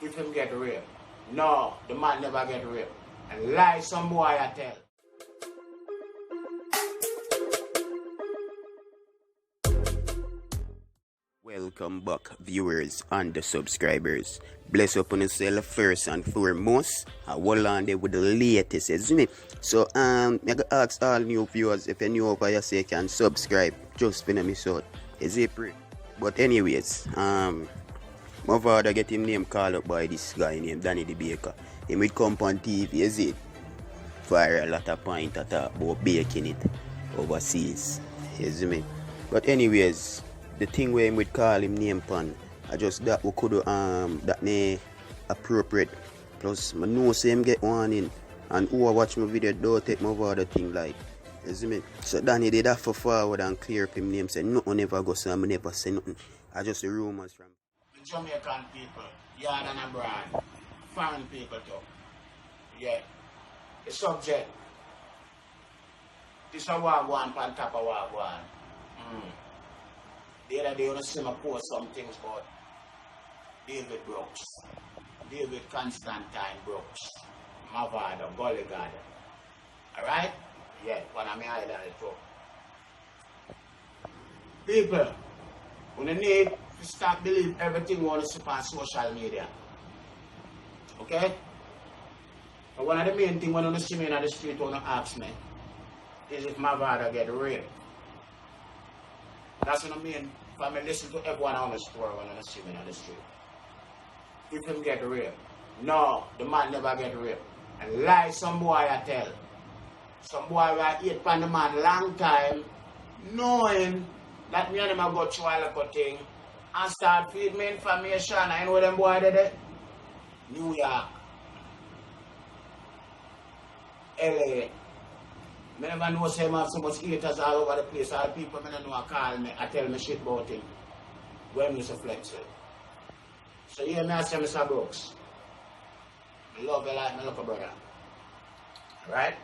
if him get raped. No, the man never get raped. And lie some boy I tell. Welcome back, viewers and the subscribers. Bless upon yourself first and foremost. I will on there with the latest, isn't it? So, I gotta ask all new viewers if you're new over here, say you can subscribe. Just for me out. Is it free? But anyways, Mavado get him name called up by this guy named Danny the Baker. He would come on TV, is it? Fire a lot of point at about baking it overseas. You see me? But anyways, the thing where we call him name pan, I just that we could that ne appropriate. Plus I know say him get one in, and who watch my video don't take my other thing like, you see me? So Danny did that for forward and clear up him name, say nothing never go, so I never say nothing. I just the rumors from The Jamaican people, yard and abroad, foreign people too. Yeah. The subject. This is a wagwan on top of wagwan. The other day, I see me post some things about David Brooks, David Constantine Brooks, Mavado, Gully God. Alright? Yeah, one of my idol too. People, we need to start believe everything we want to see on social media. Okay? But one of the main things when you see me in the street, when you ask me, is if Mavado get raped. That's what I mean. If I listen to everyone on the store when I see me on the street. If him get raped. No, the man never get raped. And lie some boy I tell. Some boy will eat pan the man long time, knowing that me and him go through a little thing and start feed me information. I know them boy did it. New York. LA. I never know say I have so much haters all over the place. All the people I don't know call me, I tell me shit about him. When we flex it. So here me I say Mr. Brooks. I love you like my little brother. Alright?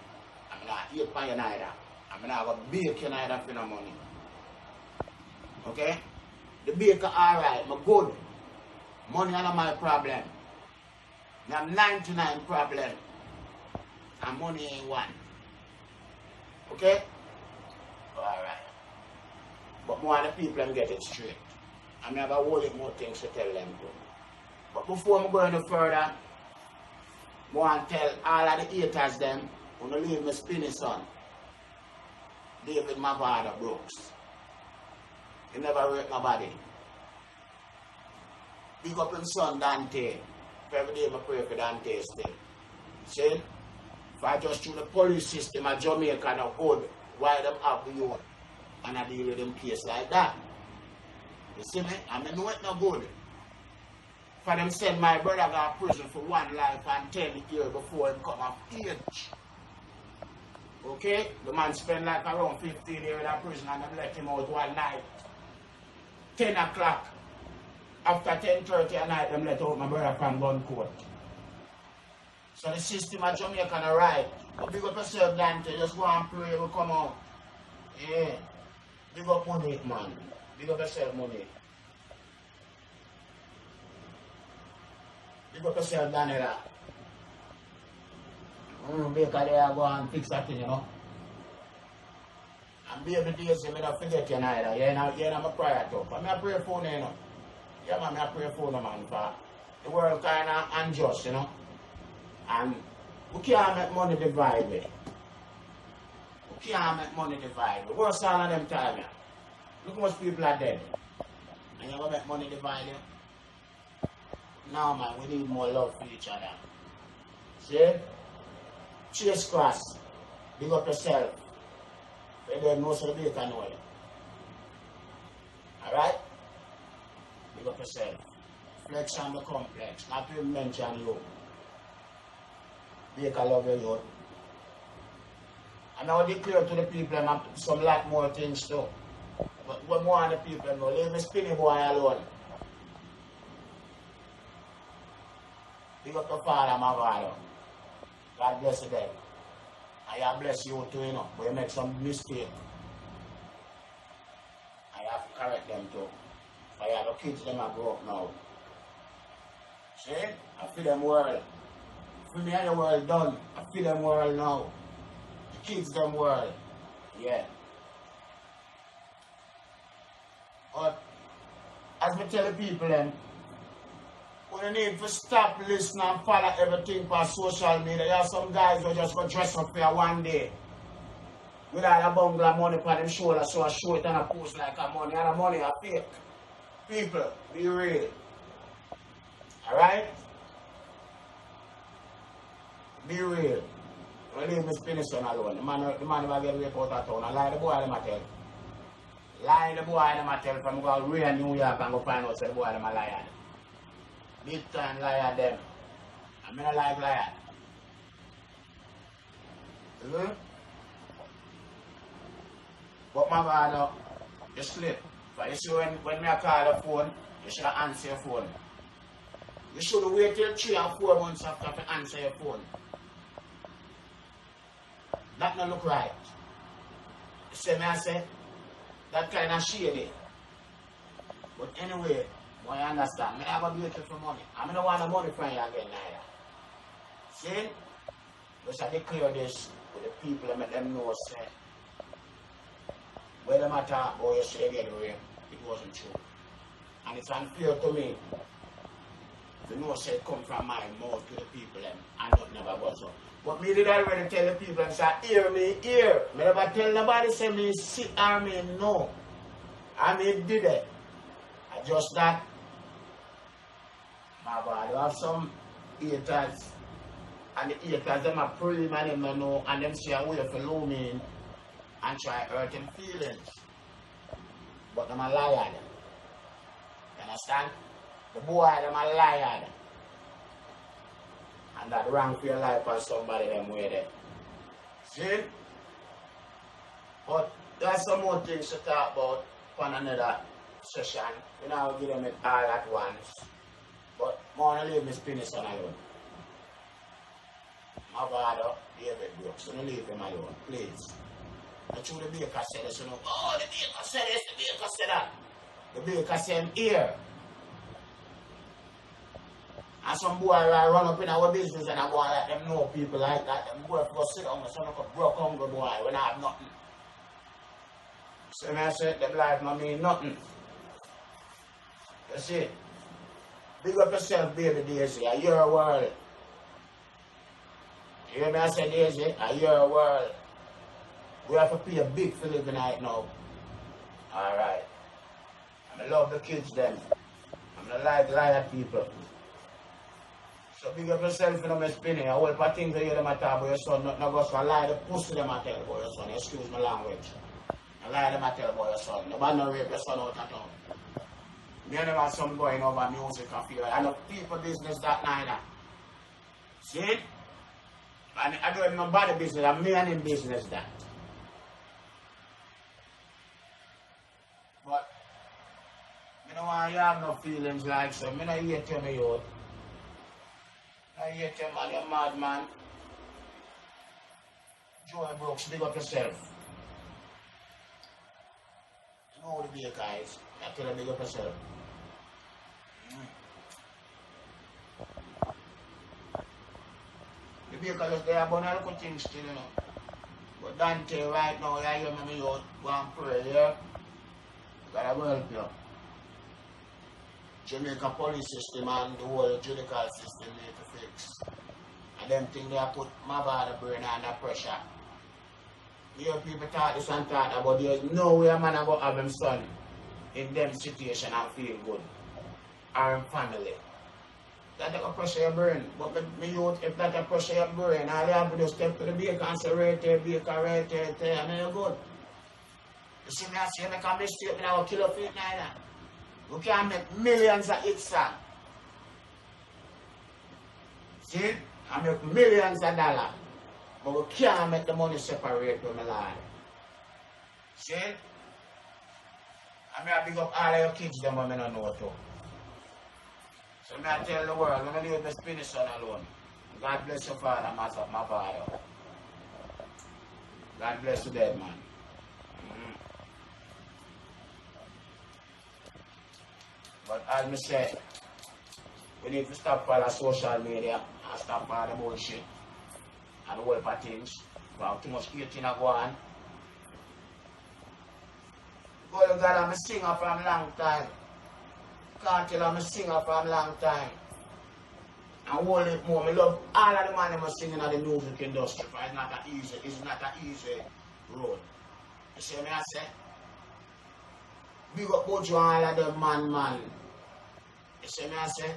I'm not eat for you neither. I'm not going to bake you neither for no money. Okay? The baker alright, I'm good. Money is not my problem. I have 99 problem. And money ain't one. Okay? Alright. But more of the people them get it straight. And I have a whole lot more things to tell them too. But before I go any further, I want to tell all of the haters them who don't leave me spinning son. David Mavado Brooks. He never raped nobody. Big up him son Dante. Every day I pray for Dante still. See? If I just through the police system of Jamaica no good, why them have the youth and I deal with them case like that? You see me? I know it no good. For them send my brother to prison for 1 life and 10 years before he come of age. Okay? The man spent like around 15 years in prison and them let him out one night. 10 o'clock. After 10:30 at night, them let out my brother from gun court. So the system of Jamaica no right. But big up yourself, Dante. Just go and pray, we come out. Yeah. Big up money, man. Big up yourself, money. Big up yourself, Daniela. Baker there go and fix that thing, you know. And baby days, you don't forget you neither. You're not my prayer too. But I pray for you, you know. Yeah, man, I pray for you, man. For the world kind of unjust, you know. And we can't make money divide me. We can't make money divide me. What's all of them time here? Look how much people are dead. And you want to make money divide you? No, man, we need more love for each other. See? Chase cross. Big up yourself. You don't know so the baker know you. Alright? Big up yourself. Flex on the complex. Not to mention you. Baker love you, youth. And I will declare to the people and some lot more things too. But what more of the people know, leave me spinny boy alone. Big up the father, Mavado. God bless you then. And I bless you too, you know. But you make some mistake. I have to correct them too. I have the kids them are grow up now. See? I feel them world. For me and the world done. I feel them world now. The kids them world. Yeah. But as me tell the people them, we need to stop listening and follow everything on social media. There are some guys who just go dress up for one day. With all the bungler money on them shoulder, so I show it and I post like a money. And the money are fake. People, be real. Alright? Be real. Don't leave me spinning son alone. The man never get away out of town. I lie the boy them I tell. Lie the boy them I tell from go real New York and go find out say the boy them a liar. Big time liar them. I mean I like liar. But Mavado, you slip. But you see when me call the phone, you should answer your phone. You should wait till 3 or 4 months after to answer your phone. That not look right. You see me I say, that kind of shady. But anyway, I understand. I have a beautiful money. I don't want the money from you again neither. See? Just I declare this with the people and make them know say, whether matter or you say again, it wasn't true. And it's unfair to me to know say it come from my mouth to the people and it never was so. But me did already tell the people and say, hear me, hear. Me never tell nobody say me sit or me no. I mean did it. I just that Mavado have some haters and the haters them are pretty man them don't know and them see a way for low me and try hurting feelings. But them a liar them. You understand? The boy them a liar them. And that wrong for your life on somebody them way there. See? But there's some more things to talk about on another session. You know, I'll give them it all at once. But I want to leave Miss Pinison alone. Mavado, David Brooks, don't leave him alone, please. That's what the baker said this, you know. Oh, the baker said this, the baker said that. The baker said here. And some boy run up in our business and I go and let them know people like that. Them boy go sit down and say, look a broke hungry boy when I have nothing. So when I say them life not mean nothing. You see? Big up yourself, baby Daisy, are your world. You hear me I say Daisy, are your world. We have to pay a big for living right now. Alright. I love the kids then. I'm not like liar people. So big up yourself in the spinning. I hope I think that you them talk about your son, not go so lie the pussy them tell about your son. Excuse my language. I lie them tell about your son. Nobody no rape your son out of town. Me and them have some going over music and feel. I know people business that neither. See? And I don't know nobody business, I'm me and him business that. But I don't want you have no feelings like so. I don't hate you, me youth. I hate you, man, you're mad, man. Joy Brooks, big up yourself. You know who the baker is. I tell you, big up yourself. The baker just there about a little things still, you know. But Dante, right now, I hear me out, go and pray, yeah? God will help you. Jamaica police system and the whole judicial system need to fix. And them things they put Mavado brain under pressure. You hear people talk this and talk about there's no way a man about have him son in them situation and feel good. Or in family. That a pressure your brain. But me youth, if that a pressure your brain, all you have to do is step to the baker and say right there, baker, right there, and then you're good. You see me, I say, make a mistake, I will kill your feet neither. We can make millions of hits, sir. See? I make millions of dollars. But we can't make the money separate from my life. See? I mean, I big up all of your kids, them when I don't know too. So I tell the world, when I leave my spinning son alone. God bless your father, Mavado. God bless you dead man. But as I say, We need to stop all the social media and stop all the bullshit and all the things. We have too much eating go on. God, I'm a singer from a long time. Can't tell I'm a singer from a long time. And hold it more. I love all of the man who singing in the music industry. It's not an easy road. You see me I say? Big up Bojo and all of them man. You see me I say?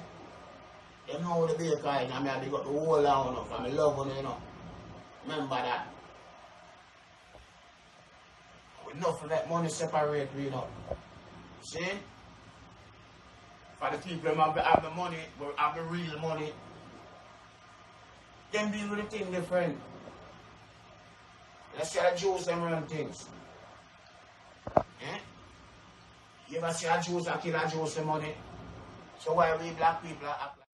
They know how the baker is, and I big up the whole lot enough, and I love them, you know. Remember that. Enough to let money separate, you know. See? For the people who have the money, who have the real money, them deal with the thing different. Let's see the Jews them run things. Eh? You ever see a Jews and kill a Jews the money? So why we black people act like